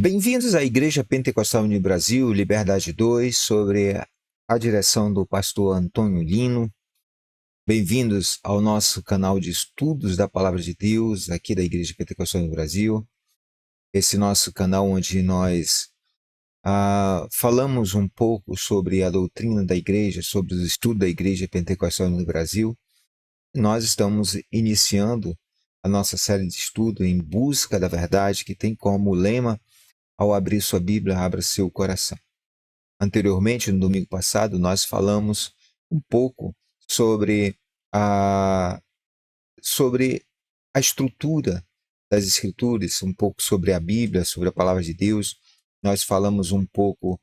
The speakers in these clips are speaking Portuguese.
Bem-vindos à Igreja Pentecostal no Brasil, Liberdade 2, sobre a direção do pastor Antônio Lino. Bem-vindos ao nosso canal de estudos da Palavra de Deus, aqui da Igreja Pentecostal no Brasil. Esse nosso canal onde nós falamos um pouco sobre a doutrina da igreja, sobre os estudos da Igreja Pentecostal no Brasil. Nós estamos iniciando a nossa série de estudo em busca da verdade, que tem como lema: ao abrir sua Bíblia, abra seu coração. Anteriormente, no domingo passado, nós falamos um pouco sobre a estrutura das Escrituras, um pouco sobre a Bíblia, sobre a Palavra de Deus. Nós falamos um pouco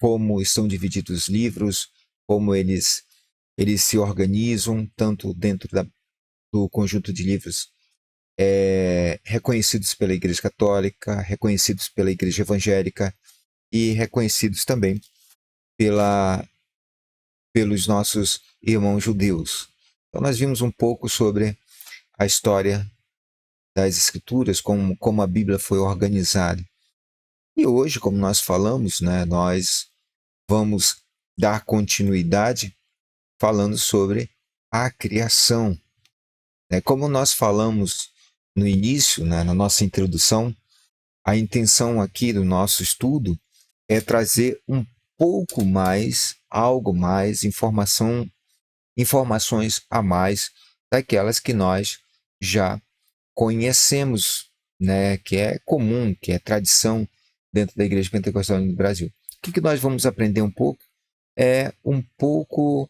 como estão divididos os livros, como eles se organizam, tanto dentro do conjunto de livros reconhecidos pela Igreja Católica, reconhecidos pela Igreja Evangélica e reconhecidos também pelos nossos irmãos judeus. Então nós vimos um pouco sobre a história das Escrituras, como a Bíblia foi organizada. E hoje, como nós falamos, nós vamos dar continuidade falando sobre a criação. Como nós falamos no início, na nossa introdução, a intenção aqui do nosso estudo é trazer um pouco mais, algo mais, informações a mais daquelas que nós já conhecemos, que é comum, que é tradição dentro da Igreja Pentecostal no Brasil. O que nós vamos aprender um pouco? É um pouco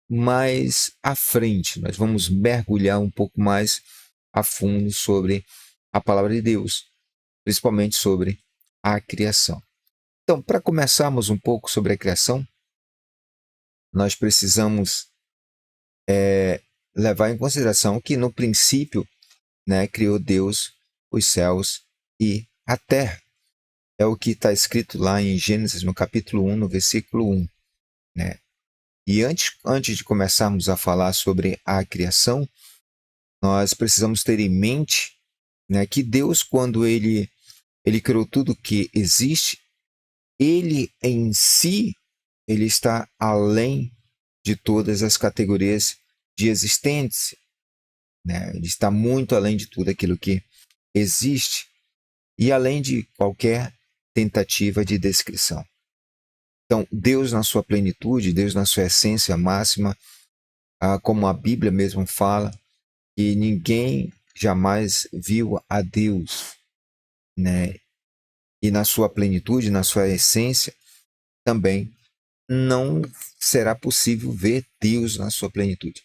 mais à frente, nós vamos mergulhar um pouco mais a fundo sobre a Palavra de Deus, principalmente sobre a criação. Então, para começarmos um pouco sobre a criação, nós precisamos levar em consideração que no princípio, criou Deus os céus e a terra. É o que está escrito lá em Gênesis, no capítulo 1, no versículo 1. E antes de começarmos a falar sobre a criação, nós precisamos ter em mente que Deus, quando ele criou tudo que existe, ele em si, ele está além de todas as categorias de existência. Ele está muito além de tudo aquilo que existe e além de qualquer tentativa de descrição. Então, Deus na sua plenitude, Deus na sua essência máxima, como a Bíblia mesmo fala, que ninguém jamais viu a Deus, e na sua plenitude, na sua essência, também não será possível ver Deus na sua plenitude.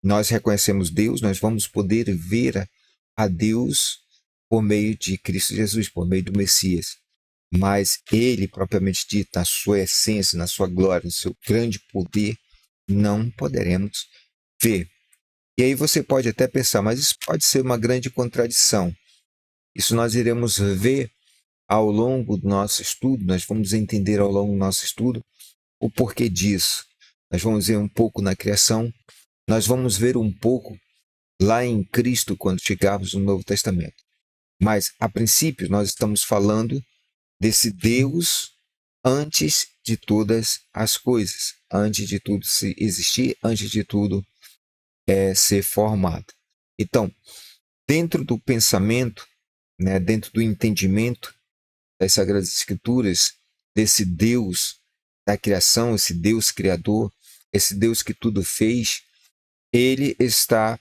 Nós reconhecemos Deus, nós vamos poder ver a Deus por meio de Cristo Jesus, por meio do Messias. Mas ele, propriamente dito, na sua essência, na sua glória, no seu grande poder, não poderemos ver. E aí você pode até pensar, mas isso pode ser uma grande contradição. Isso nós iremos ver ao longo do nosso estudo, nós vamos entender ao longo do nosso estudo o porquê disso. Nós vamos ver um pouco na criação, nós vamos ver um pouco lá em Cristo quando chegarmos no Novo Testamento. Mas, a princípio, nós estamos falando desse Deus antes de todas as coisas, antes de tudo se existir, antes de tudo ser formado. Então, dentro do pensamento, dentro do entendimento das Sagradas Escrituras, desse Deus da criação, esse Deus criador, esse Deus que tudo fez, ele está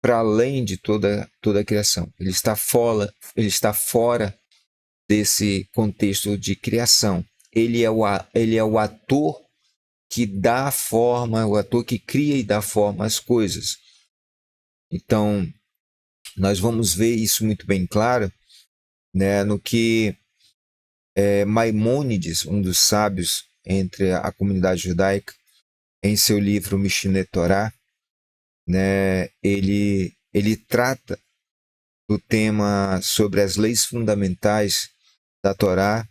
para além de toda a criação. Ele está fora desse contexto de criação. Ele é o ator que dá forma, o ator que cria e dá forma às coisas. Então, nós vamos ver isso muito bem claro, no que Maimônides, um dos sábios entre a comunidade judaica, em seu livro Mishneh Torah, ele trata do tema sobre as leis fundamentais da Torá,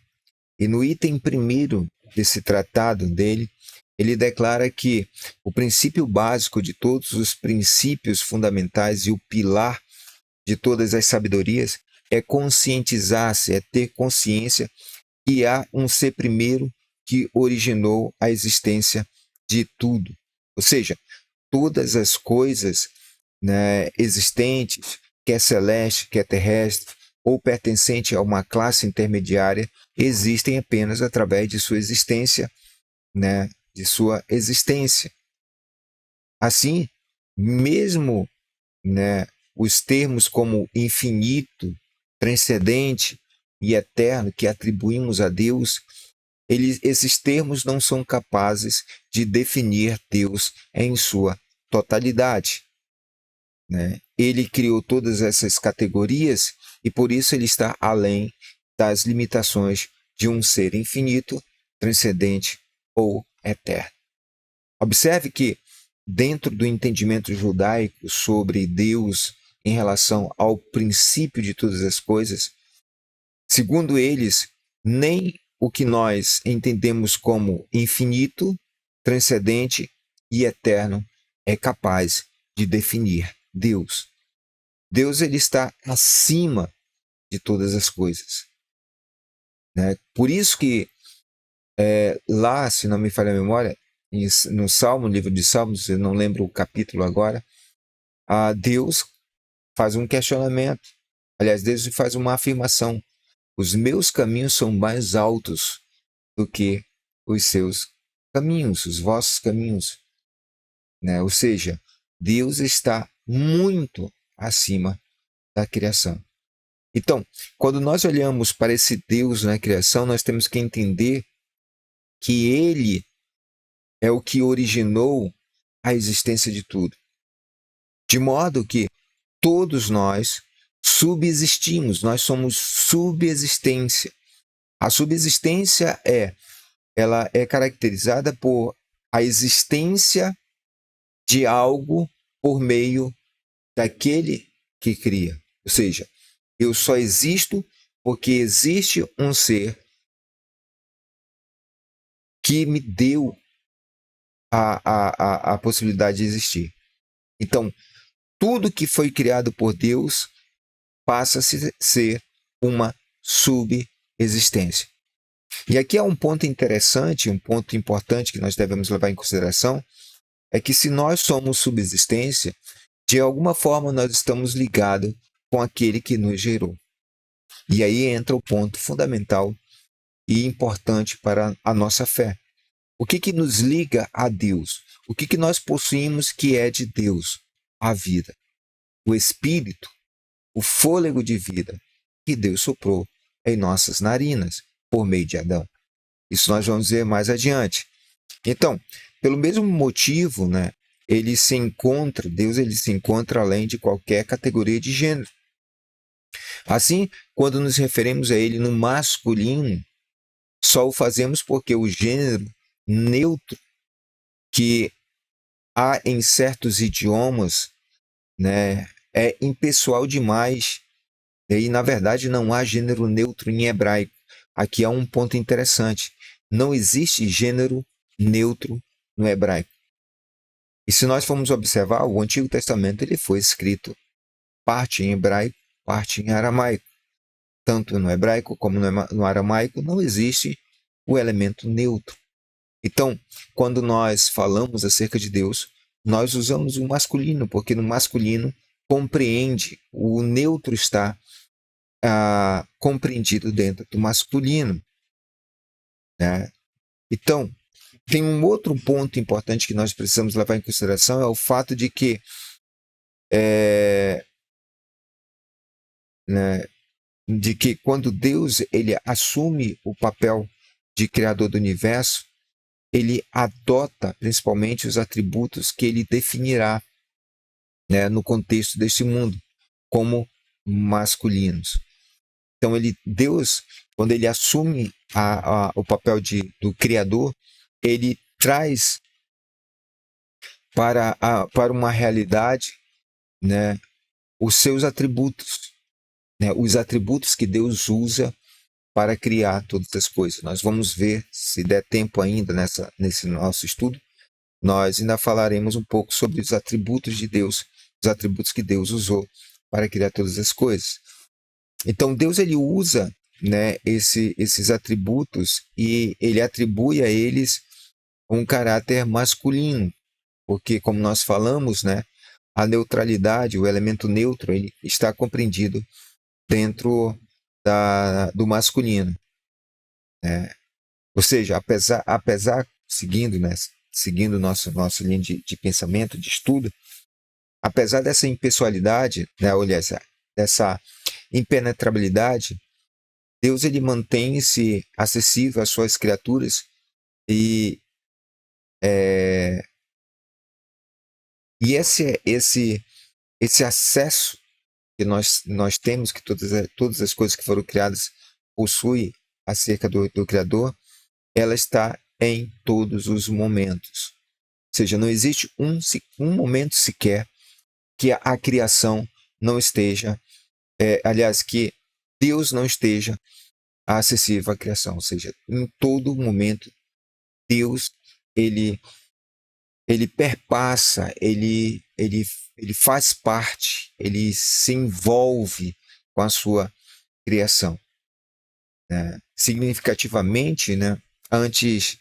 e no item primeiro desse tratado dele, ele declara que o princípio básico de todos os princípios fundamentais e o pilar de todas as sabedorias é conscientizar-se, é ter consciência que há um ser primeiro que originou a existência de tudo. Ou seja, todas as coisas, né, existentes, quer celeste, quer terrestre, ou pertencente a uma classe intermediária, existem apenas através de sua existência, né, de sua existência. Assim, mesmo, né, os termos como infinito, transcendente e eterno que atribuímos a Deus, esses termos não são capazes de definir Deus em sua totalidade, né? Ele criou todas essas categorias e por isso ele está além das limitações de um ser infinito, transcendente ou eterno. Observe que, dentro do entendimento judaico sobre Deus em relação ao princípio de todas as coisas, segundo eles, nem o que nós entendemos como infinito, transcendente e eterno é capaz de definir Deus. Deus ele está acima de todas as coisas, né? Por isso que lá, se não me falha a memória, no Salmo, no livro de Salmos, eu não lembro o capítulo agora, Deus faz um questionamento. Aliás, Deus faz uma afirmação. Os meus caminhos são mais altos do que os seus caminhos, os vossos caminhos, né? Ou seja, Deus está muito acima da criação. Então, quando nós olhamos para esse Deus na criação, nós temos que entender que Ele é o que originou a existência de tudo. De modo que todos nós subsistimos, nós somos subexistência. A subsistência ela é caracterizada por a existência de algo por meio daquele que cria. Ou seja, eu só existo porque existe um ser que me deu a possibilidade de existir. Então, tudo que foi criado por Deus passa a ser uma subexistência. E aqui há um ponto interessante, um ponto importante que nós devemos levar em consideração, é que se nós somos subsistência, de alguma forma nós estamos ligados com aquele que nos gerou. E aí entra o ponto fundamental e importante para a nossa fé. O que nos liga a Deus? O que nós possuímos que é de Deus? A vida, o Espírito, o fôlego de vida que Deus soprou em nossas narinas por meio de Adão. Isso nós vamos ver mais adiante. Então, pelo mesmo motivo, né, Deus ele se encontra além de qualquer categoria de gênero. Assim, quando nos referimos a ele no masculino, só o fazemos porque o gênero neutro que há em certos idiomas, né, é impessoal demais. E, na verdade, não há gênero neutro em hebraico. Aqui há um ponto interessante. Não existe gênero neutro no hebraico. E se nós formos observar, o Antigo Testamento ele foi escrito parte em hebraico, parte em aramaico. Tanto no hebraico como no aramaico não existe o elemento neutro. Então, quando nós falamos acerca de Deus, nós usamos o masculino, porque no masculino compreende, o neutro está compreendido dentro do masculino, né? Então, tem um outro ponto importante que nós precisamos levar em consideração, é o fato de que quando Deus ele assume o papel de criador do universo, ele adota principalmente os atributos que ele definirá, né, no contexto deste mundo, como masculinos. Então, Deus, quando ele assume o papel do criador, ele traz para uma realidade, né, os seus atributos, né, os atributos que Deus usa para criar todas as coisas. Nós vamos ver, se der tempo ainda nesse nosso estudo, nós ainda falaremos um pouco sobre os atributos de Deus, os atributos que Deus usou para criar todas as coisas. Então Deus ele usa, né, esses atributos e ele atribui a eles um caráter masculino, porque como nós falamos, né, a neutralidade, o elemento neutro, ele está compreendido dentro do masculino, né? Ou seja, apesar seguindo, né, seguindo nossa linha de pensamento, de estudo, apesar dessa impessoalidade, né, aliás, dessa impenetrabilidade, Deus ele mantém-se acessível às suas criaturas e é, e esse acesso que nós temos, que todas as coisas que foram criadas possuem acerca do Criador, ela está em todos os momentos. Ou seja, não existe um momento sequer que a criação não esteja, aliás, que Deus não esteja acessível à criação. Ou seja, em todo momento, Deus, ele perpassa, ele faz parte, ele se envolve com a sua criação, né? Significativamente, né, antes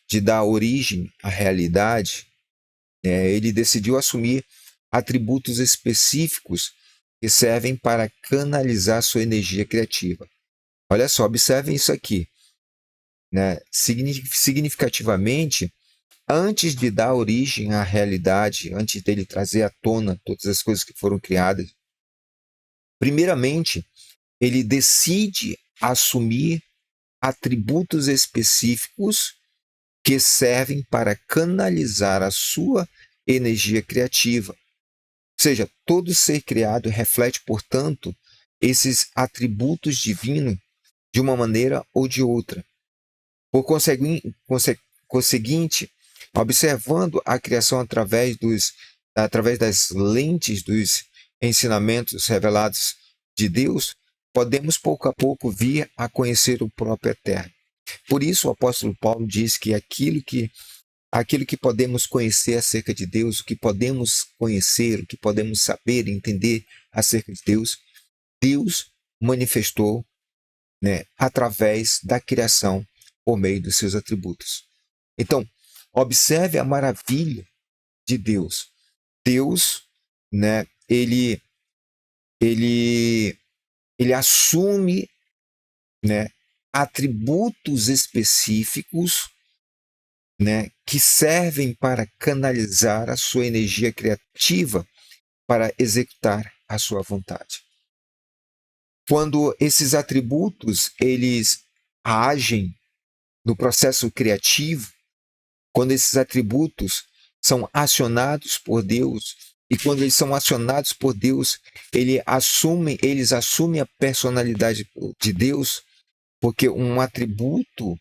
de dar origem à realidade, ele decidiu assumir atributos específicos que servem para canalizar sua energia criativa. Olha só, observem isso aqui, né? Significativamente, antes de dar origem à realidade, antes dele trazer à tona todas as coisas que foram criadas, primeiramente, ele decide assumir atributos específicos que servem para canalizar a sua energia criativa. Ou seja, todo ser criado reflete, portanto, esses atributos divinos de uma maneira ou de outra. Por conseguinte, observando a criação através das lentes dos ensinamentos revelados de Deus, podemos pouco a pouco vir a conhecer o próprio Eterno. Por isso o apóstolo Paulo diz que aquilo que podemos conhecer acerca de Deus, o que podemos conhecer, o que podemos saber, entender acerca de Deus, Deus manifestou, né, através da criação por meio dos seus atributos. Então, observe a maravilha de Deus. Deus, né, ele assume, né, atributos específicos, né, que servem para canalizar a sua energia criativa para executar a sua vontade. Quando esses atributos eles agem no processo criativo, quando esses atributos são acionados por Deus, e quando eles são acionados por Deus, eles assumem a personalidade de Deus, porque um atributo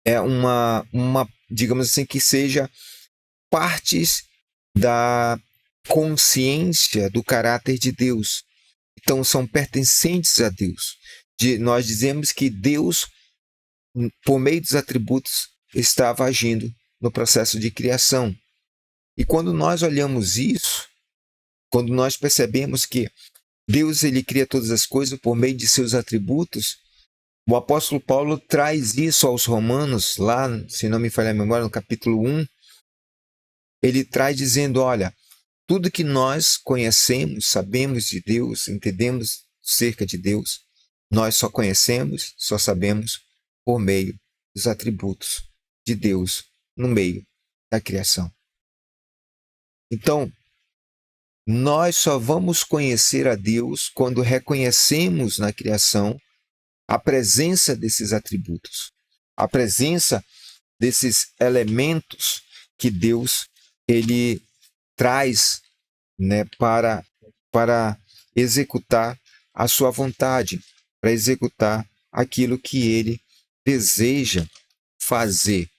é digamos assim, que seja partes da consciência do caráter de Deus. Então, são pertencentes a Deus. Nós dizemos que Deus, por meio dos atributos, estava agindo no processo de criação. E quando nós olhamos isso, quando nós percebemos que Deus ele cria todas as coisas por meio de seus atributos, o apóstolo Paulo traz isso aos Romanos, lá, se não me falha a memória, no capítulo 1, ele traz dizendo, olha, tudo que nós conhecemos, sabemos de Deus, entendemos acerca de Deus, nós só conhecemos, só sabemos por meio dos atributos de Deus no meio da criação. Então, nós só vamos conhecer a Deus quando reconhecemos na criação a presença desses atributos, a presença desses elementos que Deus ele traz, né, para executar a sua vontade, para executar aquilo que ele deseja fazer,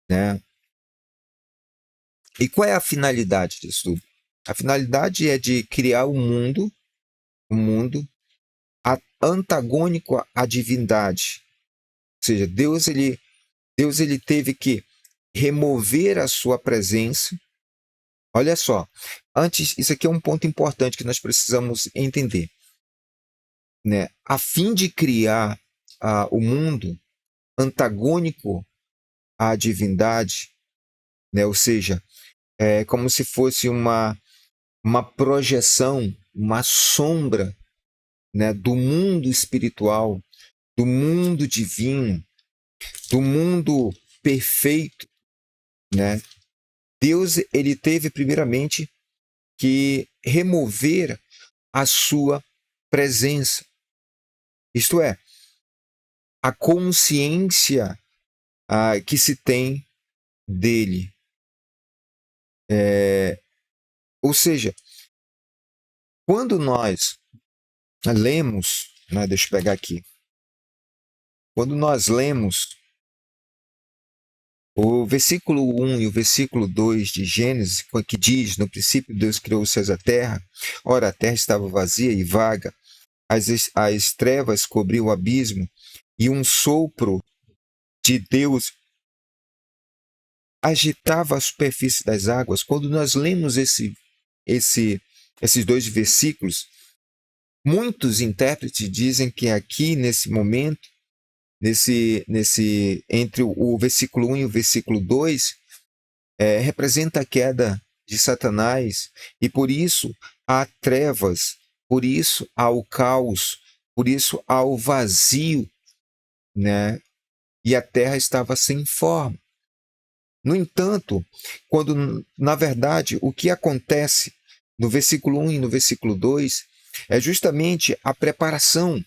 né? E qual é a finalidade disso tudo? A finalidade é de criar um mundo antagônico à divindade. Ou seja, Deus ele teve que remover a sua presença. Olha só, antes, isso aqui é um ponto importante que nós precisamos entender. né, a fim de criar o mundo antagônico à divindade, né, ou seja, é como se fosse uma projeção, uma sombra, né, do mundo espiritual, do mundo divino, do mundo perfeito, né? Deus, ele teve primeiramente que remover a sua presença. Isto é, a consciência que se tem dele. Ou seja, quando nós lemos, né, deixa eu pegar aqui, quando nós lemos o versículo 1 e o versículo 2 de Gênesis, que diz: no princípio Deus criou os céus e a terra, ora a terra estava vazia e vaga, as trevas cobriam o abismo, e um sopro de Deus agitava a superfície das águas. Quando nós lemos esses dois versículos, muitos intérpretes dizem que aqui, nesse momento, entre o versículo 1 e o versículo 2, representa a queda de Satanás, e por isso há trevas, por isso há o caos, por isso há o vazio, né? E a terra estava sem forma. No entanto, quando, na verdade, o que acontece no versículo 1 e no versículo 2 é justamente a preparação,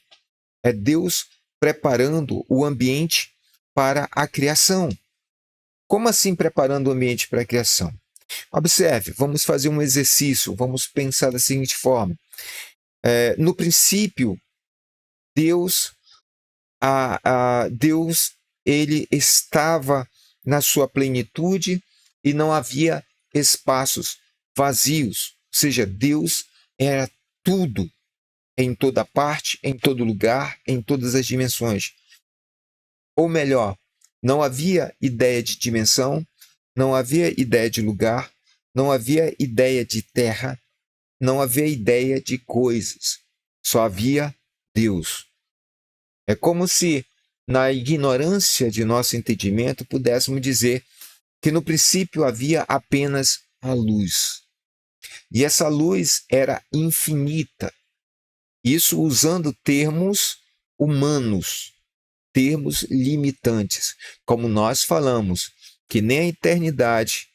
é Deus preparando o ambiente para a criação. Como assim preparando o ambiente para a criação? Observe, vamos fazer um exercício, vamos pensar da seguinte forma. No princípio, Deus, Deus, ele estava na sua plenitude e não havia espaços vazios. Ou seja, Deus era tudo, em toda parte, em todo lugar, em todas as dimensões. Ou melhor, não havia ideia de dimensão, não havia ideia de lugar, não havia ideia de terra, não havia ideia de coisas. Só havia Deus. É como se, na ignorância de nosso entendimento, pudéssemos dizer que no princípio havia apenas a luz. E essa luz era infinita. Isso usando termos humanos, termos limitantes. Como nós falamos, que nem a eternidade,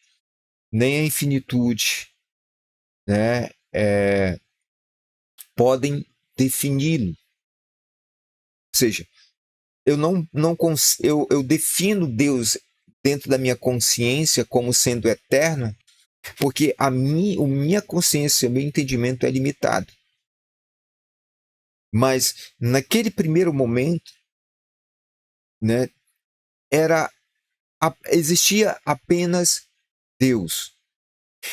nem a infinitude, né, podem defini-lo. Ou seja, eu defino Deus dentro da minha consciência como sendo eterno, porque a minha consciência, o meu entendimento é limitado. Mas naquele primeiro momento, né, existia apenas Deus.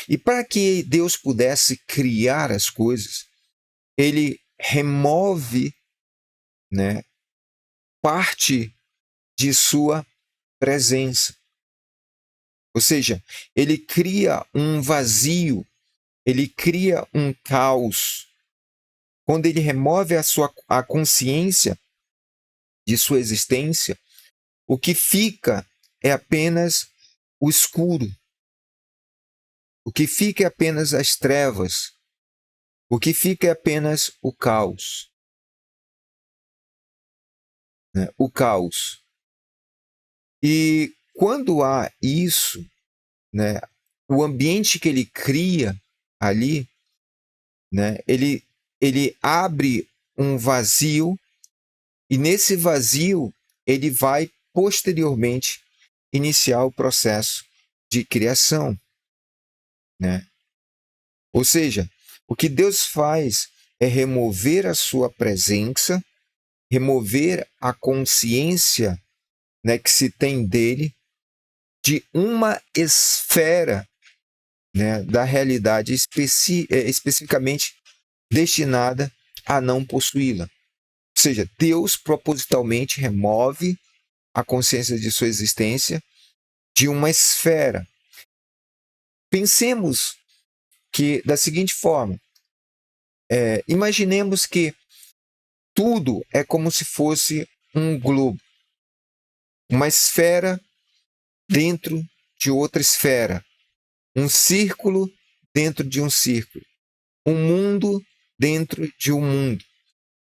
E para que Deus pudesse criar as coisas, ele remove, né, parte de sua presença. Ou seja, ele cria um vazio, ele cria um caos. Quando ele remove a consciência de sua existência, o que fica é apenas o escuro. O que fica é apenas as trevas. O que fica é apenas o caos. Né? O caos. E quando há isso, né, o ambiente que ele cria ali, né, ele abre um vazio, e nesse vazio ele vai posteriormente iniciar o processo de criação, né? Ou seja, o que Deus faz é remover a sua presença, remover a consciência, né, que se tem dele, de uma esfera, né, da realidade especificamente destinada a não possuí-la. Ou seja, Deus propositalmente remove a consciência de sua existência de uma esfera. Pensemos que da seguinte forma, imaginemos que tudo é como se fosse um globo, uma esfera dentro de outra esfera, um círculo dentro de um círculo, um mundo dentro de um mundo.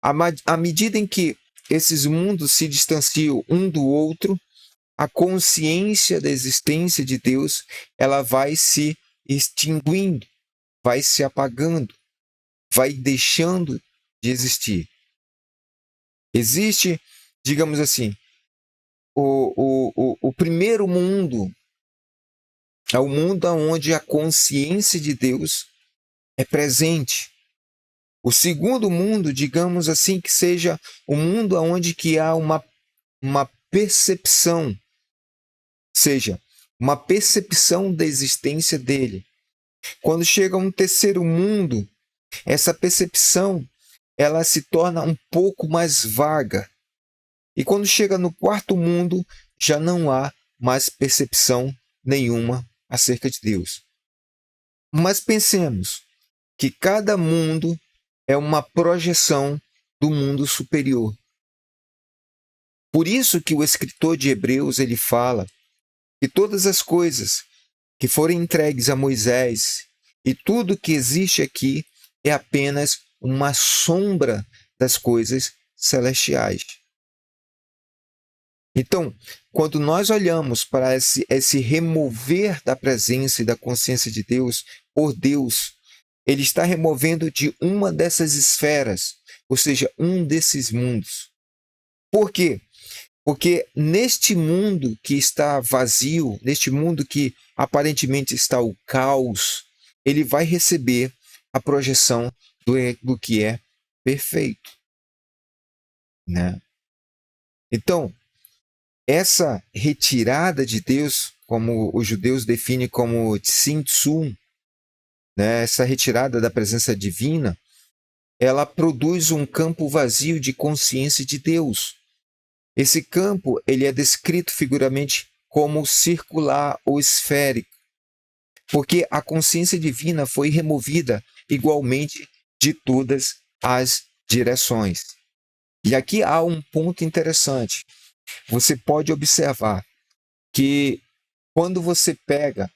À medida em que esses mundos se distanciam um do outro, a consciência da existência de Deus, ela vai se extinguindo, vai se apagando, vai deixando de existir. Existe, digamos assim, o primeiro mundo é o mundo onde a consciência de Deus é presente. O segundo mundo, digamos assim, que seja o mundo onde que há uma percepção, seja, uma percepção da existência dele. Quando chega a um terceiro mundo, essa percepção ela se torna um pouco mais vaga. E quando chega no quarto mundo, já não há mais percepção nenhuma acerca de Deus. Mas pensemos que cada mundo é uma projeção do mundo superior. Por isso que o escritor de Hebreus ele fala que todas as coisas que forem entregues a Moisés e tudo que existe aqui é apenas uma sombra das coisas celestiais. Então, quando nós olhamos para esse remover da presença e da consciência de Deus por Deus, ele está removendo de uma dessas esferas, ou seja, um desses mundos. Por quê? Porque neste mundo que está vazio, neste mundo que aparentemente está o caos, ele vai receber a projeção do que é perfeito, né? Então, essa retirada de Deus, como os judeus definem como tzimtzum, né? Essa retirada da presença divina, ela produz um campo vazio de consciência de Deus. Esse campo ele é descrito figuramente como circular ou esférico, porque a consciência divina foi removida igualmente de todas as direções. E aqui há um ponto interessante. Você pode observar que quando você pega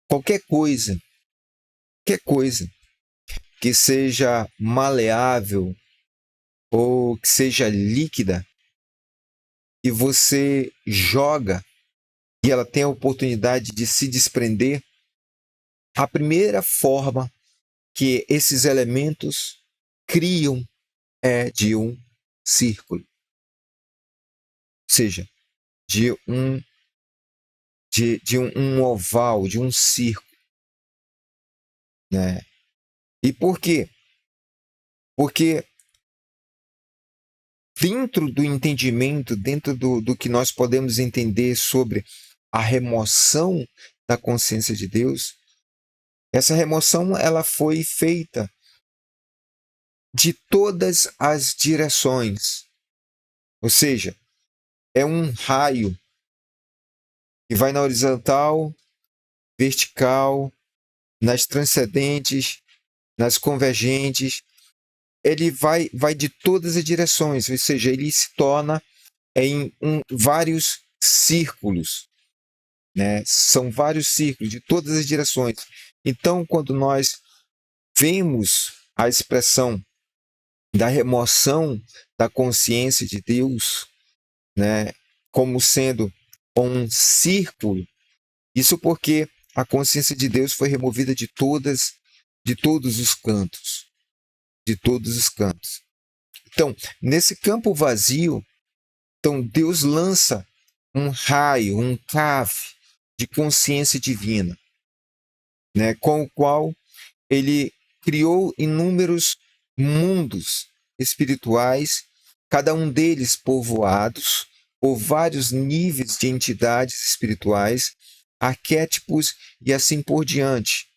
qualquer coisa que seja maleável ou que seja líquida e você joga e ela tem a oportunidade de se desprender, a primeira forma que esses elementos criam é de um círculo, ou seja, de um oval, de um círculo, né? E por quê? Porque dentro do entendimento, dentro do que nós podemos entender sobre a remoção da consciência de Deus, essa remoção ela foi feita de todas as direções. Ou seja, é um raio que vai na horizontal, vertical, nas transcendentes, nas convergentes. Ele vai de todas as direções, ou seja, ele se torna em vários círculos, né? São vários círculos de todas as direções. Então, quando nós vemos a expressão da remoção da consciência de Deus, né, como sendo um círculo, isso porque a consciência de Deus foi removida de todos os cantos, de todos os cantos. Então, nesse campo vazio, então Deus lança um raio, um cave de consciência divina, né, com o qual ele criou inúmeros mundos espirituais, cada um deles povoados por vários níveis de entidades espirituais, arquétipos e assim por diante.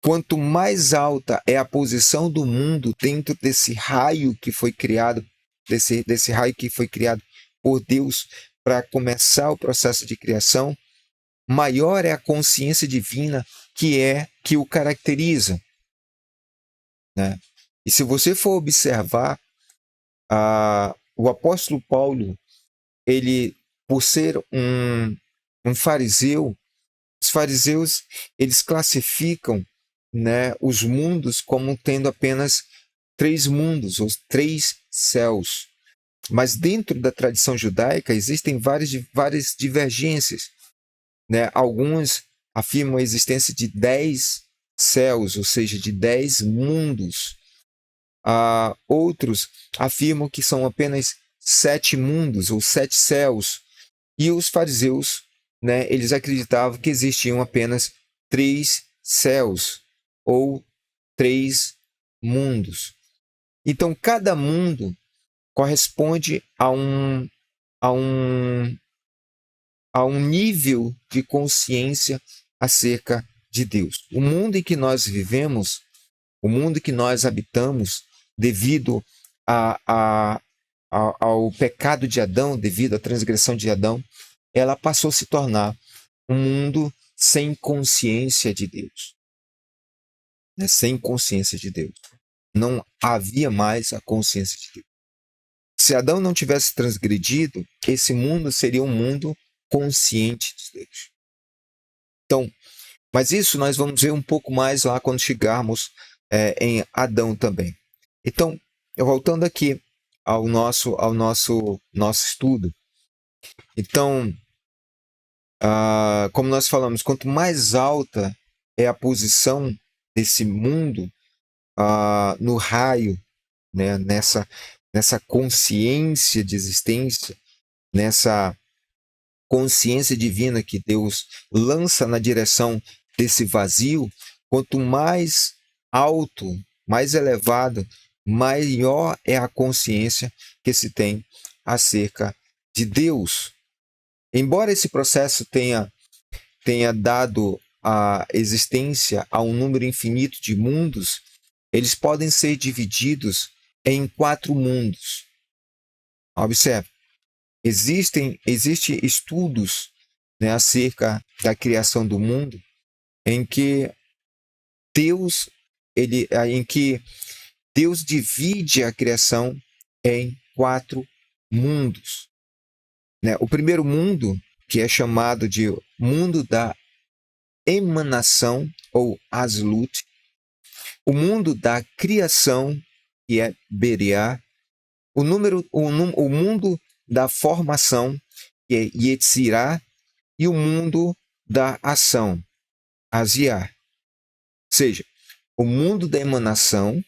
Quanto mais alta é a posição do mundo dentro desse raio que foi criado, desse raio que foi criado por Deus para começar o processo de criação, maior é a consciência divina que o caracteriza. né? E se você for observar, o apóstolo Paulo, ele, por ser um fariseu, os fariseus, eles classificam, né, os mundos como tendo apenas 3 mundos, ou 3 céus. Mas dentro da tradição judaica existem várias divergências, né? Alguns afirmam a existência de 10 céus, ou seja, de 10 mundos. Outros afirmam que são apenas 7 mundos, ou 7 céus. E os fariseus, né, eles acreditavam que existiam apenas 3 céus, ou 3 mundos. Então, cada mundo corresponde a um nível de consciência acerca de Deus. O mundo em que nós vivemos, o mundo em que nós habitamos, devido ao pecado de Adão, devido à transgressão de Adão, ela passou a se tornar um mundo sem consciência de Deus. Né? Sem consciência de Deus. Não havia mais a consciência de Deus. Se Adão não tivesse transgredido, esse mundo seria um mundo consciente de Deus. Então, mas isso nós vamos ver um pouco mais lá quando chegarmos em Adão também. Então, voltando aqui ao nosso estudo. Então, como nós falamos, quanto mais alta é a posição desse mundo no raio, né, nessa consciência de existência, nessa consciência divina que Deus lança na direção desse vazio, quanto mais alto, mais elevado, maior é a consciência que se tem acerca de Deus. Embora esse processo tenha dado a existência a um número infinito de mundos, eles podem ser divididos em 4 mundos. Observe, existem estudos, né, acerca da criação do mundo em que Deus divide a criação em 4 mundos. Né? O primeiro mundo, que é chamado de mundo da emanação, ou Aslut, o mundo da criação, que é Beriá, o mundo da formação, que é Yetzirá, e o mundo da ação, Asiá. Ou seja, o mundo da emanação,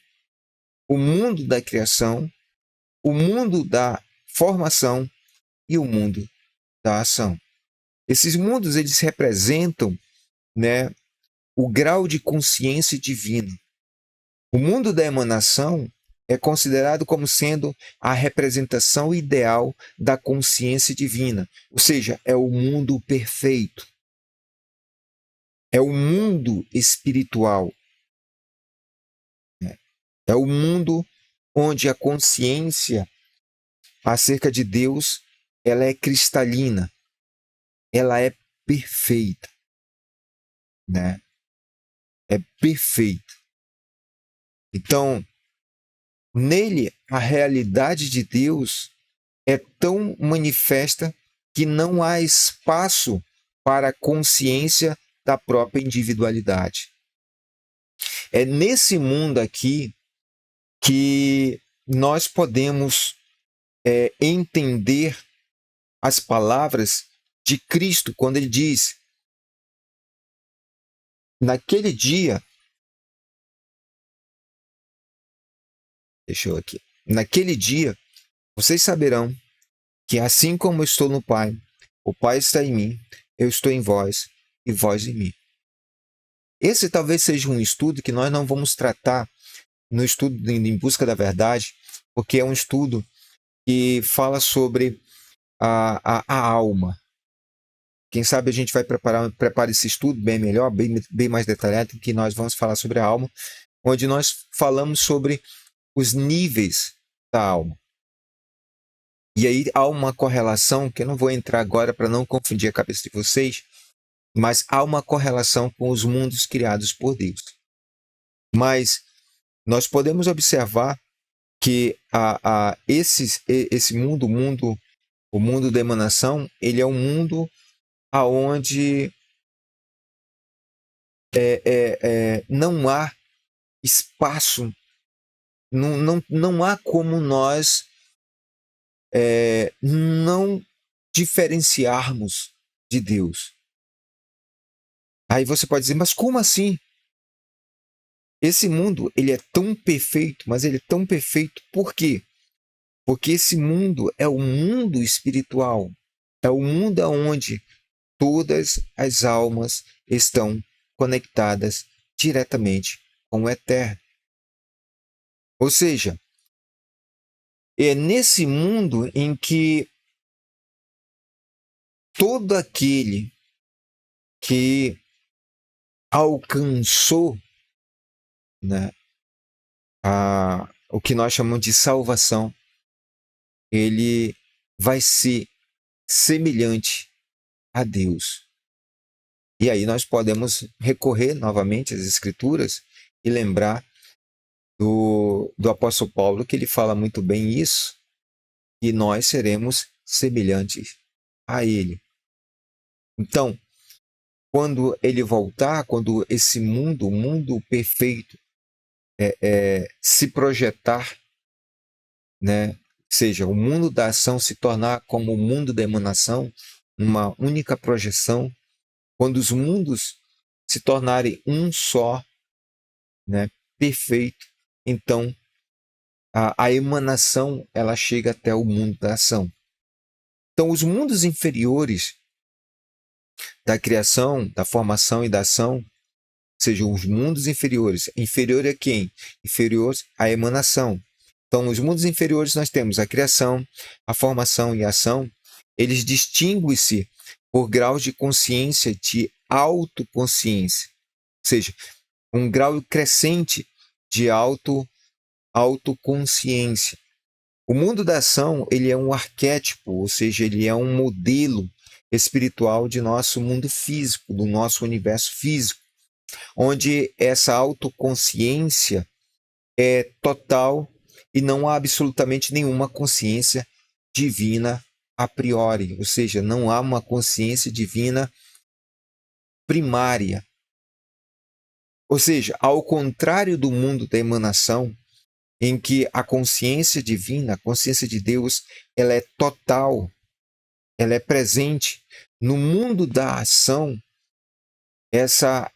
o mundo da criação, o mundo da formação e o mundo da ação. Esses mundos, eles representam, né, o grau de consciência divina. O mundo da emanação é considerado como sendo a representação ideal da consciência divina, ou seja, é o mundo perfeito. É o mundo espiritual. É o mundo onde a consciência acerca de Deus, ela é cristalina, ela é perfeita, né? É perfeita. Então, nele, a realidade de Deus é tão manifesta que não há espaço para a consciência da própria individualidade. É nesse mundo aqui que nós podemos entender as palavras de Cristo quando ele diz: naquele dia, naquele dia, vocês saberão que assim como eu estou no Pai, o Pai está em mim, eu estou em vós e vós em mim. Esse talvez seja um estudo que nós não vamos tratar no estudo em busca da verdade, porque é um estudo que fala sobre a alma. Quem sabe a gente vai preparar esse estudo bem melhor, bem mais detalhado, que nós vamos falar sobre a alma, onde nós falamos sobre os níveis da alma. E aí há uma correlação, que eu não vou entrar agora para não confundir a cabeça de vocês, mas há uma correlação com os mundos criados por Deus. Mas nós podemos observar que esse mundo, o mundo da emanação, ele é um mundo aonde não há espaço, não há como nós não diferenciarmos de Deus. Aí você pode dizer, mas como assim? Esse mundo, ele é tão perfeito, mas ele é tão perfeito por quê? Porque esse mundo é o mundo espiritual, é o mundo onde todas as almas estão conectadas diretamente com o Eterno. Ou seja, é nesse mundo em que todo aquele que alcançou, né, o que nós chamamos de salvação, ele vai ser semelhante a Deus. E aí nós podemos recorrer novamente às Escrituras e lembrar do apóstolo Paulo, que ele fala muito bem isso, e nós seremos semelhantes a ele. Então, quando ele voltar, quando esse mundo, o mundo perfeito, se projetar, né? Seja, o mundo da ação se tornar como o mundo da emanação, uma única projeção, quando os mundos se tornarem um só, né? Perfeito, então a emanação ela chega até o mundo da ação. Então, os mundos inferiores da criação, da formação e da ação, sejam os mundos inferiores. Inferior a quem? Inferior à emanação. Então, nos mundos inferiores nós temos a criação, a formação e a ação. Eles distinguem-se por graus de consciência, de autoconsciência. Ou seja, um grau crescente de autoconsciência. O mundo da ação, ele é um arquétipo, ou seja, ele é um modelo espiritual de nosso mundo físico, do nosso universo físico, onde essa autoconsciência é total e não há absolutamente nenhuma consciência divina a priori, ou seja, não há uma consciência divina primária. Ou seja, ao contrário do mundo da emanação, em que a consciência divina, a consciência de Deus, ela é total, ela é presente. No mundo da ação, essa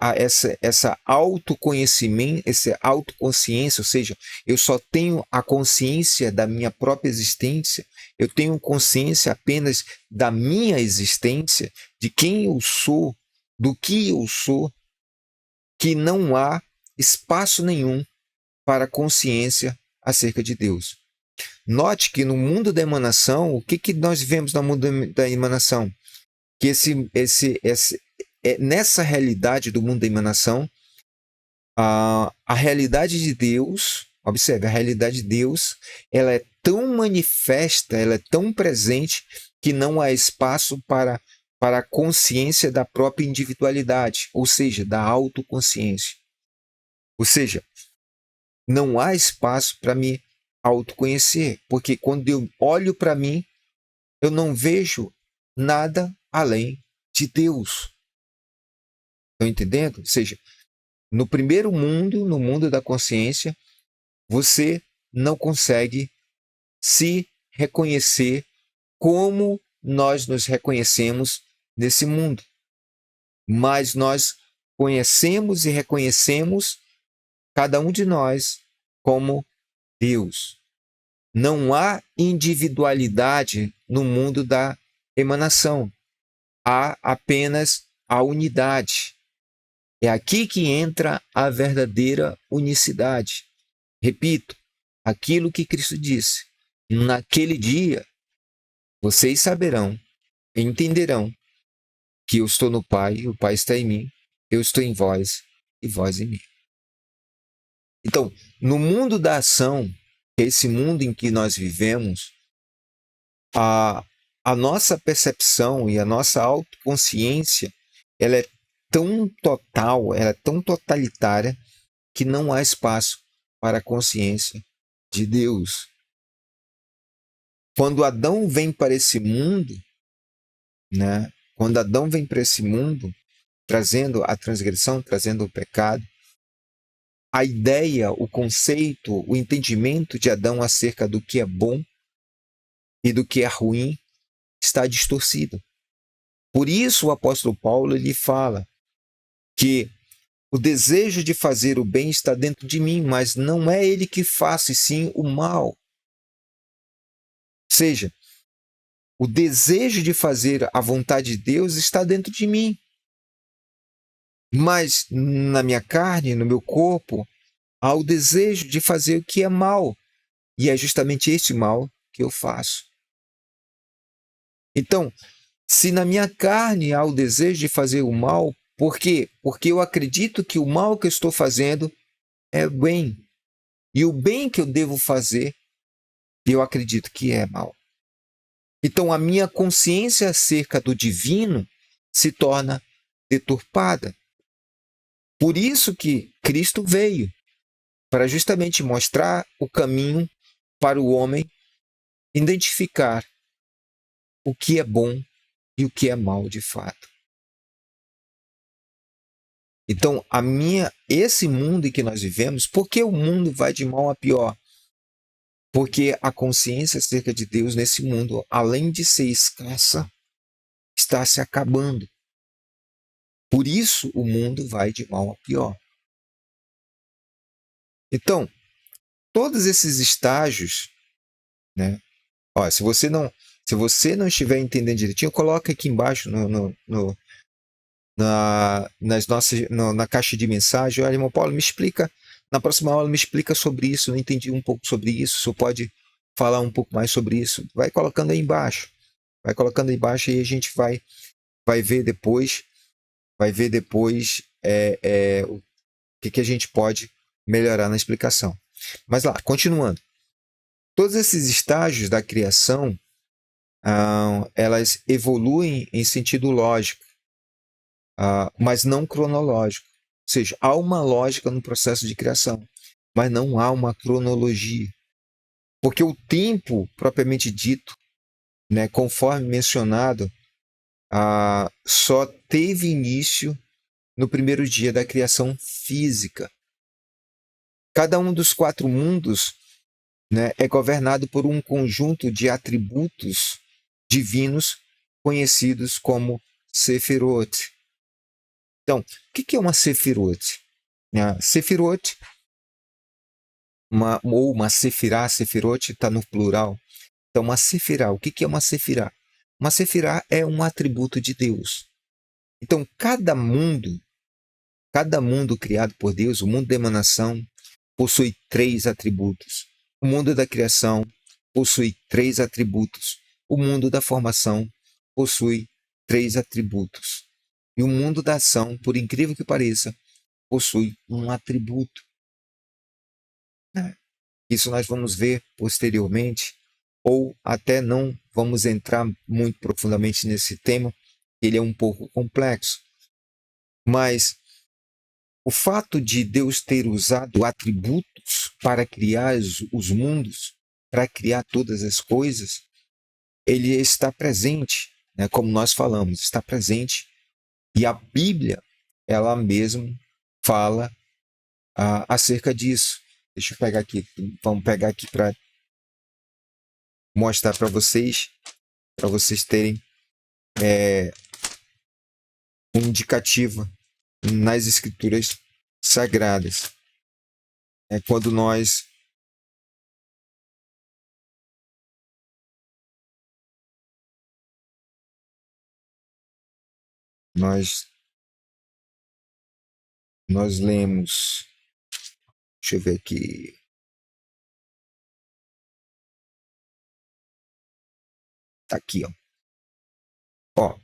autoconhecimento, essa autoconsciência, ou seja, eu só tenho a consciência da minha própria existência, eu tenho consciência apenas da minha existência, de quem eu sou, do que eu sou, que não há espaço nenhum para consciência acerca de Deus. Note que no mundo da emanação, o que nós vemos no mundo da emanação? Que nessa realidade do mundo da emanação, a realidade de Deus, observe, a realidade de Deus, ela é tão manifesta, ela é tão presente, que não há espaço para a consciência da própria individualidade, ou seja, da autoconsciência. Ou seja, não há espaço para me autoconhecer, porque quando eu olho para mim, eu não vejo nada além de Deus. Estão entendendo? Ou seja, no primeiro mundo, no mundo da consciência, você não consegue se reconhecer como nós nos reconhecemos nesse mundo. Mas nós conhecemos e reconhecemos cada um de nós como Deus. Não há individualidade no mundo da emanação. Há apenas a unidade. É aqui que entra a verdadeira unicidade. Repito, aquilo que Cristo disse. Naquele dia, vocês saberão, entenderão que eu estou no Pai, o Pai está em mim, eu estou em vós e vós em mim. Então, no mundo da ação, esse mundo em que nós vivemos, a nossa percepção e a nossa autoconsciência, ela é tão total, ela é tão totalitária, que não há espaço para a consciência de Deus. Quando Adão vem para esse mundo, né? Quando Adão vem para esse mundo, trazendo a transgressão, trazendo o pecado, a ideia, o conceito, o entendimento de Adão acerca do que é bom e do que é ruim está distorcido. Por isso o apóstolo Paulo ele fala que o desejo de fazer o bem está dentro de mim, mas não é ele que faz, e sim o mal. Ou seja, o desejo de fazer a vontade de Deus está dentro de mim. Mas na minha carne, no meu corpo, há o desejo de fazer o que é mal. E é justamente esse mal que eu faço. Então, se na minha carne há o desejo de fazer o mal, por quê? Porque eu acredito que o mal que eu estou fazendo é bem. E o bem que eu devo fazer, eu acredito que é mal. Então, a minha consciência acerca do divino se torna deturpada. Por isso que Cristo veio, para justamente mostrar o caminho para o homem identificar o que é bom e o que é mal de fato. Então, esse mundo em que nós vivemos, por que o mundo vai de mal a pior? Porque a consciência acerca de Deus nesse mundo, além de ser escassa, está se acabando. Por isso o mundo vai de mal a pior. Então, todos esses estágios, né? Ó, se você não estiver entendendo direitinho, coloca aqui embaixo na caixa de mensagem. Olha, irmão Paulo, me explica, na próxima aula me explica sobre isso, não entendi um pouco sobre isso, você pode falar um pouco mais sobre isso. Vai colocando aí embaixo. Vai colocando aí embaixo e a gente vai ver depois, o que a gente pode melhorar na explicação. Mas lá, continuando. Todos esses estágios da criação, elas evoluem em sentido lógico, mas não cronológico. Ou seja, há uma lógica no processo de criação, mas não há uma cronologia. Porque o tempo, propriamente dito, né, conforme mencionado, só teve início no primeiro dia da criação física. Cada um dos 4 mundos, né, é governado por um conjunto de atributos divinos conhecidos como Sefirot. Então, o que é uma Sefirot? Sefirot, ou uma Sefirá, Sefirot está no plural. Então, uma Sefirá, o que é uma Sefirá? Uma Sefirá é um atributo de Deus. Então, cada mundo criado por Deus, o mundo da emanação, possui 3 atributos. O mundo da criação possui 3 atributos. O mundo da formação possui 3 atributos. E o mundo da ação, por incrível que pareça, possui um atributo. Isso nós vamos ver posteriormente, ou até não vamos entrar muito profundamente nesse tema, ele é um pouco complexo. Mas o fato de Deus ter usado atributos para criar os mundos, para criar todas as coisas, ele está presente, né? Como nós falamos, está presente. E a Bíblia, ela mesma fala acerca disso. Deixa eu pegar aqui, vamos pegar aqui para mostrar para vocês terem um indicativo nas Escrituras Sagradas. É quando nós lemos, deixa eu ver aqui, tá aqui, ó,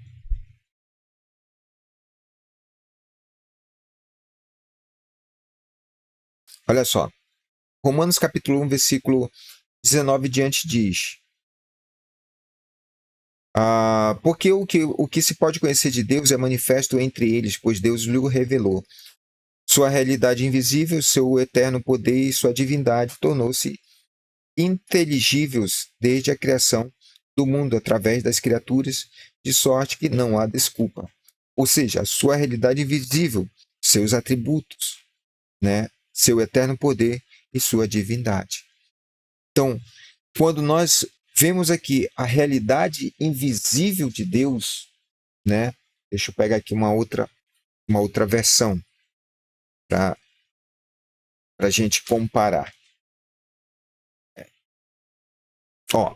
olha só, Romanos capítulo 1, versículo 19 diante diz: porque o que se pode conhecer de Deus é manifesto entre eles, pois Deus lhe o revelou. Sua realidade invisível, seu eterno poder e sua divindade tornou-se inteligíveis desde a criação do mundo através das criaturas, de sorte que não há desculpa. Ou seja, a sua realidade invisível, seus atributos, né? Seu eterno poder e sua divindade. Então, quando nós vemos aqui a realidade invisível de Deus, né? Deixa eu pegar aqui uma outra versão para a gente comparar. Ó,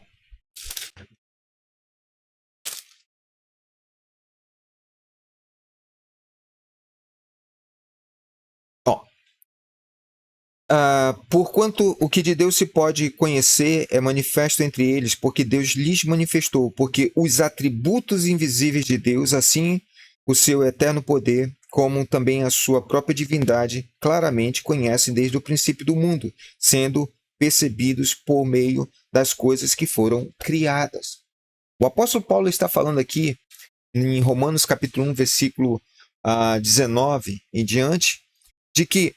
porquanto o que de Deus se pode conhecer é manifesto entre eles, porque Deus lhes manifestou, porque os atributos invisíveis de Deus, assim o seu eterno poder, como também a sua própria divindade, claramente conhecem desde o princípio do mundo, sendo percebidos por meio das coisas que foram criadas. O apóstolo Paulo está falando aqui, em Romanos capítulo 1, versículo 19 em diante, de que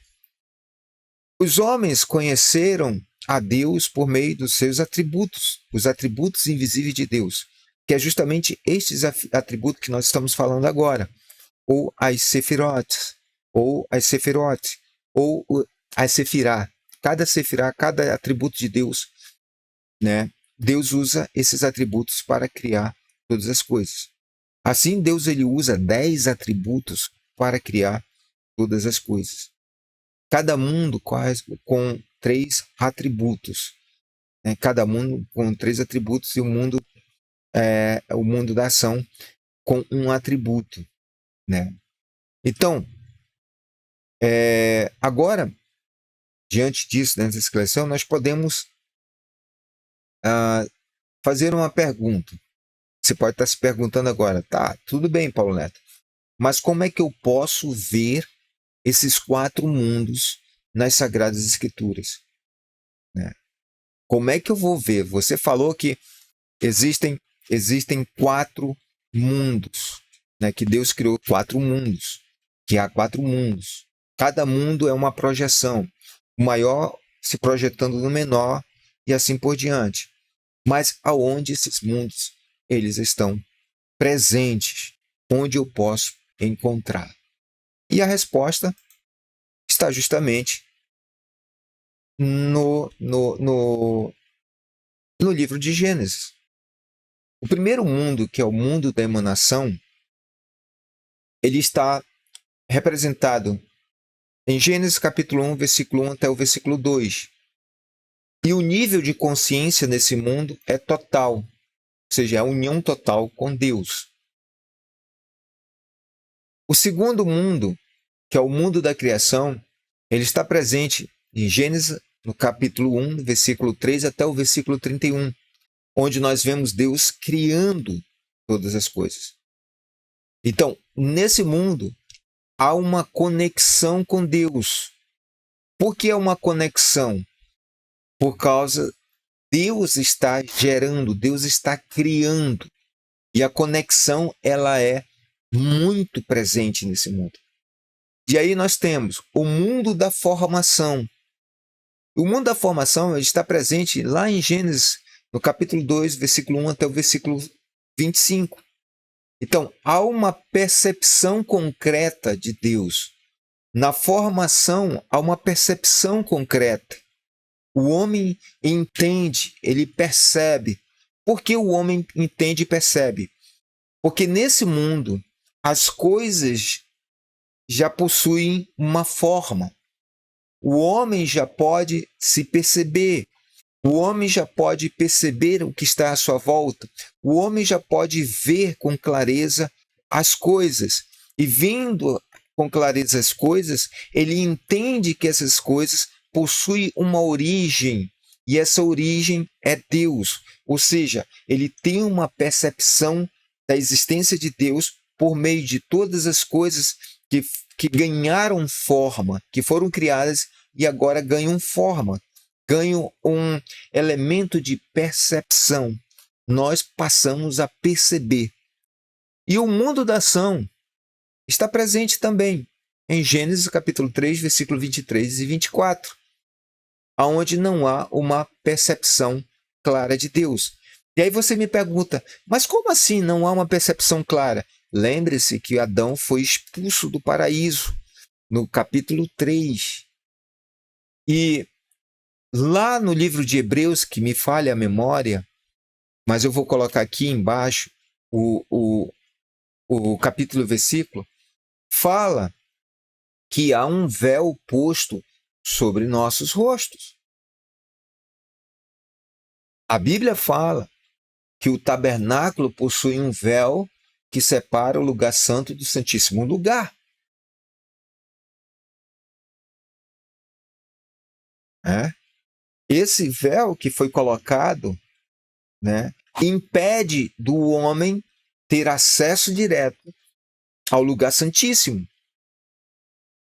os homens conheceram a Deus por meio dos seus atributos, os atributos invisíveis de Deus, que é justamente estes atributos que nós estamos falando agora, ou as sefirotes, ou as sefirote, ou as sefirá. Cada sefirá, cada atributo de Deus, né? Deus usa esses atributos para criar todas as coisas. Assim, Deus ele usa 10 atributos para criar todas as coisas. Cada mundo com 3 atributos. Né? Cada mundo com 3 atributos e o mundo da ação com um atributo. Né? Então, agora, diante disso, dessa esclareção, nós podemos fazer uma pergunta. Você pode estar se perguntando agora, tá, tudo bem, Paulo Neto, mas como é que eu posso ver esses 4 mundos nas Sagradas Escrituras? Né? Como é que eu vou ver? Você falou que existem 4 mundos, né? Que Deus criou 4 mundos, que há 4 mundos. Cada mundo é uma projeção, o maior se projetando no menor e assim por diante. Mas aonde esses mundos eles estão presentes? Onde eu posso encontrar? E a resposta está justamente no livro de Gênesis. O primeiro mundo, que é o mundo da emanação, ele está representado em Gênesis capítulo 1, versículo 1 até o versículo 2. E o nível de consciência nesse mundo é total, ou seja, é a união total com Deus. O segundo mundo, que é o mundo da criação, ele está presente em Gênesis, no capítulo 1, versículo 3 até o versículo 31, onde nós vemos Deus criando todas as coisas. Então, nesse mundo, há uma conexão com Deus. Por que é uma conexão? Por causa Deus está gerando, Deus está criando. E a conexão, ela é muito presente nesse mundo. E aí nós temos o mundo da formação. O mundo da formação está presente lá em Gênesis, no capítulo 2, versículo 1 até o versículo 25. Então, há uma percepção concreta de Deus. Na formação, há uma percepção concreta. O homem entende, ele percebe. Por que o homem entende e percebe? Porque nesse mundo, as coisas já possuem uma forma. O homem já pode se perceber. O homem já pode perceber o que está à sua volta. O homem já pode ver com clareza as coisas. E vendo com clareza as coisas, ele entende que essas coisas possuem uma origem. E essa origem é Deus. Ou seja, ele tem uma percepção da existência de Deus por meio de todas as coisas que ganharam forma, que foram criadas e agora ganham forma. Ganham um elemento de percepção. Nós passamos a perceber. E o mundo da ação está presente também. em Gênesis capítulo 3, versículo 23 e 24, onde não há uma percepção clara de Deus. E aí você me pergunta, mas como assim não há uma percepção clara? Lembre-se que Adão foi expulso do paraíso no capítulo 3. E lá no livro de Hebreus, que me falha a memória, mas eu vou colocar aqui embaixo o capítulo e versículo, fala que há um véu posto sobre nossos rostos. A Bíblia fala que o tabernáculo possui um véu que separa o lugar santo do santíssimo lugar. Esse véu que foi colocado, impede do homem ter acesso direto ao lugar santíssimo.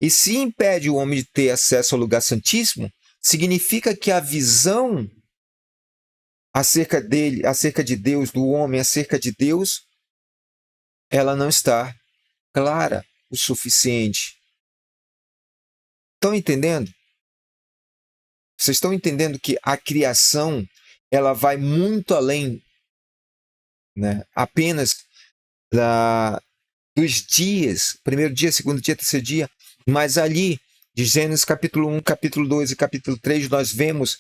E se impede o homem de ter acesso ao lugar santíssimo, significa que a visão acerca dele, acerca de Deus, do homem, acerca de Deus, ela não está clara o suficiente. Estão entendendo? Vocês estão entendendo que a criação ela vai muito além, apenas dos dias, primeiro dia, segundo dia, terceiro dia, mas ali, de Gênesis capítulo 1, capítulo 2 e capítulo 3, nós vemos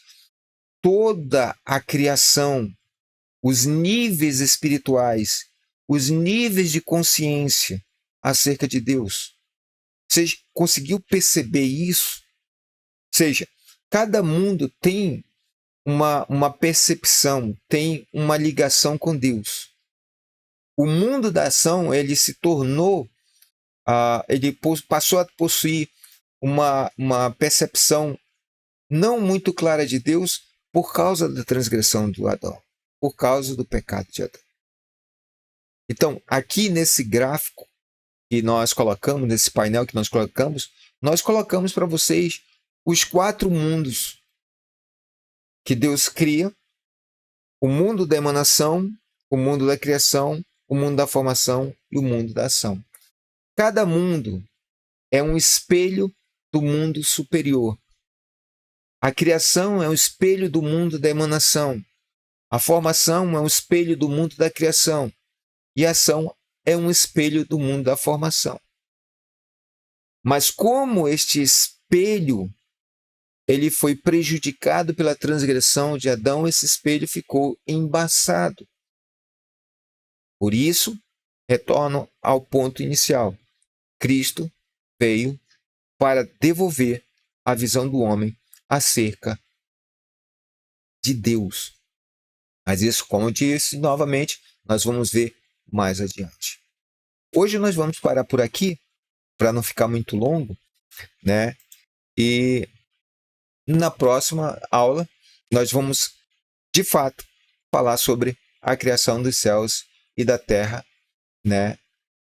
toda a criação, os níveis espirituais, os níveis de consciência acerca de Deus. Você conseguiu perceber isso? Ou seja, cada mundo tem uma percepção, tem uma ligação com Deus. O mundo da ação, ele se tornou, ele passou a possuir uma percepção não muito clara de Deus por causa da transgressão do Adão, por causa do pecado de Adão. Então, aqui nesse gráfico que nós colocamos, nesse painel que nós colocamos para vocês os 4 mundos que Deus cria: o mundo da emanação, o mundo da criação, o mundo da formação e o mundo da ação. Cada mundo é um espelho do mundo superior. A criação é um espelho do mundo da emanação. A formação é um espelho do mundo da criação. E a ação é um espelho do mundo da formação. Mas como este espelho ele foi prejudicado pela transgressão de Adão, esse espelho ficou embaçado. Por isso, retorno ao ponto inicial. Cristo veio para devolver a visão do homem acerca de Deus. Mas isso, como eu disse novamente, nós vamos ver mais adiante. Hoje nós vamos parar por aqui, para não ficar muito longo, E na próxima aula nós vamos, de fato, falar sobre a criação dos céus e da terra,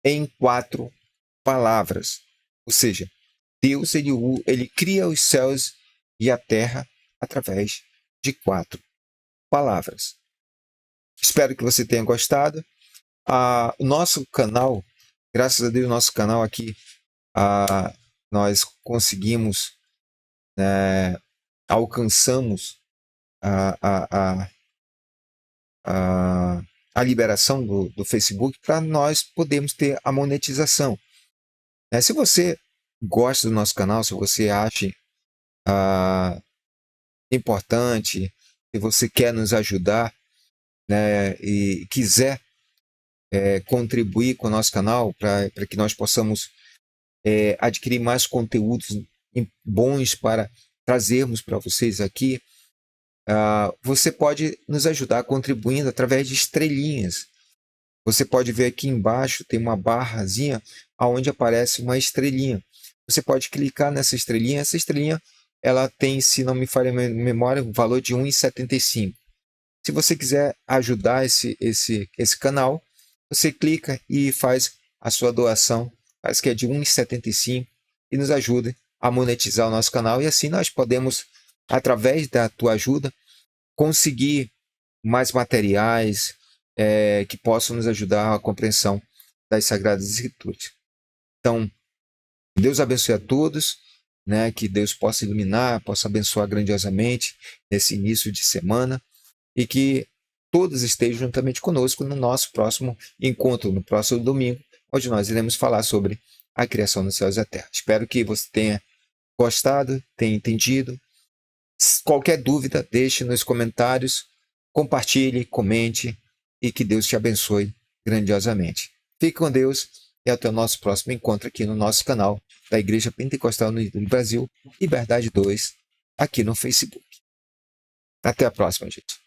em 4 palavras. Ou seja, Deus ele cria os céus e a terra através de 4 palavras. Espero que você tenha gostado. O nosso canal, graças a Deus, nosso canal aqui, nós conseguimos, alcançamos a liberação do Facebook para nós podermos ter a monetização. Se você gosta do nosso canal, se você acha importante, se você quer nos ajudar, e quiser contribuir com o nosso canal para que nós possamos adquirir mais conteúdos bons para trazermos para vocês aqui, você pode nos ajudar contribuindo através de estrelinhas. Você pode ver aqui embaixo, tem uma barrazinha onde aparece uma estrelinha. Você pode clicar nessa estrelinha. Essa estrelinha ela tem, se não me falha a memória, um valor de R$ 1,75. Se você quiser ajudar esse canal, você clica e faz a sua doação, parece que é de R$ 1,75, e nos ajuda a monetizar o nosso canal. E assim nós podemos, através da tua ajuda, conseguir mais materiais que possam nos ajudar à compreensão das Sagradas Escrituras. Então, Deus abençoe a todos, né? Que Deus possa iluminar, possa abençoar grandiosamente nesse início de semana e que todos estejam juntamente conosco no nosso próximo encontro, no próximo domingo, onde nós iremos falar sobre a criação dos céus e da terra. Espero que você tenha gostado, tenha entendido. Qualquer dúvida, deixe nos comentários, compartilhe, comente e que Deus te abençoe grandiosamente. Fique com Deus e até o nosso próximo encontro aqui no nosso canal da Igreja Pentecostal no Brasil, Liberdade 2, aqui no Facebook. Até a próxima, gente.